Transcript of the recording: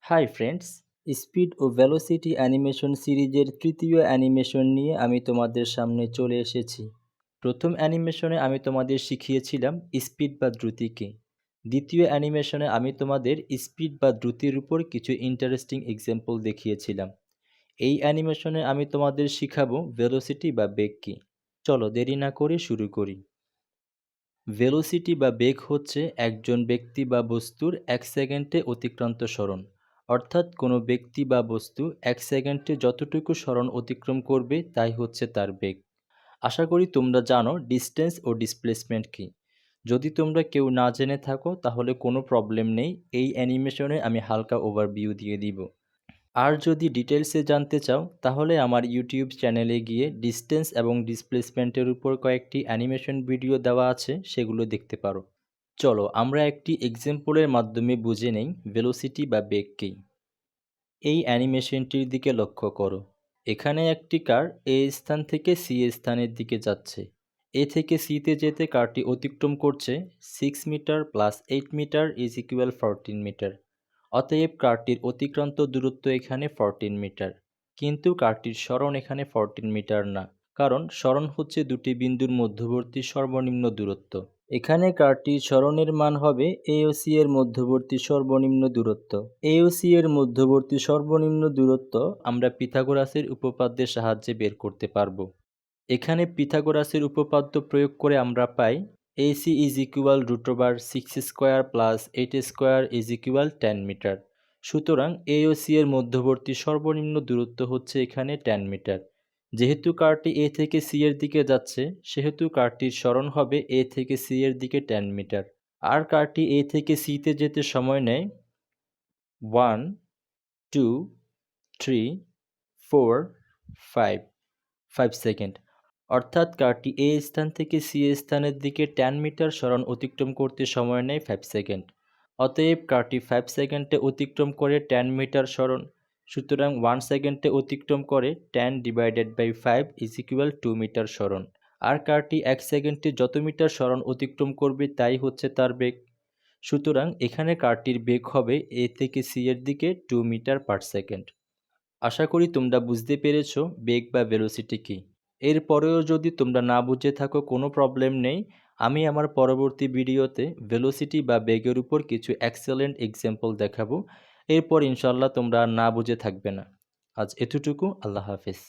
Hi friends, speed ও velocity animation সিরিজের তৃতীয় animation নিয়ে আমি তোমাদের সামনে চলে এসেছি। প্রথম অ্যানিমেশনে আমি তোমাদের শিখিয়েছিলাম স্পিড বা দ্রুতিকে। দ্বিতীয় অ্যানিমেশনে আমি তোমাদের স্পিড বা দ্রুতির উপর কিছু ইন্টারেস্টিং এক্সাম্পল দেখিয়েছিলাম। এই অ্যানিমেশনে আমি তোমাদের শিখাবো ভেলোসিটি বা বেগ কী। চলো দেরি না করে শুরু করি। ভেলোসিটি বা বেগ হচ্ছে একজন ব্যক্তি বা বস্তুর 1 সেকেন্ডে অতিক্রান্ত সরণ, অর্থাৎ কোনো ব্যক্তি বা বস্তু 1 সেকেন্ডে যতটুকু সরণ অতিক্রম করবে তাই হচ্ছে তার বেগ। আশা করি তোমরা জানো ডিস্টেন্স ও ডিসপ্লেসমেন্ট কী। যদি তোমরা কেউ না জেনে থাকো তাহলে কোনো প্রবলেম নেই, এই অ্যানিমেশনে আমি হালকা ওভারভিউ দিয়ে দিব। আর যদি ডিটেলসে জানতে চাও তাহলে আমার ইউটিউব চ্যানেলে গিয়ে ডিস্টেন্স এবং ডিসপ্লেসমেন্টের উপর কয়েকটি অ্যানিমেশন ভিডিও দেওয়া আছে, সেগুলো দেখতে পারো। চলো আমরা একটি এক্সাম্পলের মাধ্যমে বুঝে নেই ভেলোসিটি বা বেগ কী। এই অ্যানিমেশনটির দিকে লক্ষ্য করো। এখানে একটি কার এ স্থান থেকে সি স্থানের দিকে যাচ্ছে। এ থেকে সিতে যেতে কারটি অতিক্রম করছে 6 metre plus 8 metre is equal 14 metre. অতএব কারটির অতিক্রান্ত দূরত্ব এখানে 14 মিটার। কিন্তু কারটির সরণ এখানে 14 মিটার না, কারণ সরণ হচ্ছে দুটি বিন্দুর মধ্যবর্তী সর্বনিম্ন দূরত্ব। এখানে কারটির সরণের মান হবে এ ও সি এর মধ্যবর্তী সর্বনিম্ন দূরত্ব। এ ও সি এর মধ্যবর্তী সর্বনিম্ন দূরত্ব আমরা পিথাগোরাসের উপপাদ্যের সাহায্যে বের করতে পারব। এখানে পিথাগোরাসের উপপাদ্য প্রয়োগ করে আমরা পাই AC is equal √6 square plus 8 square is equal 10 metre. সুতরাং এ ও সি এর মধ্যবর্তী সর্বনিম্ন দূরত্ব হচ্ছে এখানে 10 মিটার। যেহেতু কারটি এ থেকে সি এর দিকে যাচ্ছে সেহেতু কারটির সরণ হবে এ থেকে সি এর দিকে 10 মিটার। আর কারটি এ থেকে সিতে যেতে সময় নেয় 1, 2, 3, 4, 5 সেকেন্ড। অর্থাৎ কারটি এ স্থান থেকে সি স্থানের দিকে 10 মিটার সরণ অতিক্রম করতে সময় নেয় 5 সেকেন্ড। অতএব কারটি 5 সেকেন্ডে অতিক্রম করে 10 মিটার সরণ। সুতরাং 1 সেকেন্ডে অতিক্রম করে 10/5 ইজ ইকুয়াল 2 মিটার সরণ। আর কারটি 1 সেকেন্ডে যত মিটার সরণ অতিক্রম করবে তাই হচ্ছে তার বেগ। সুতরাং এখানে কারটির বেগ হবে এ থেকে সি এর দিকে 2 মিটার পার সেকেন্ড। আশা করি তোমরা বুঝতে পেরেছো বেগ বা ভেলোসিটি কী। এরপরেও যদি তোমরা না বুঝে থাকো কোনো প্রবলেম নেই, আমি আমার পরবর্তী ভিডিওতে ভেলোসিটি বা বেগের উপর কিছু এক্সেলেন্ট এক্সাম্পল দেখাবো। এরপর ইনশাল্লাহ তোমরা আর না বুঝে থাকবে না। আজ এতটুকু, আল্লাহ হাফেজ।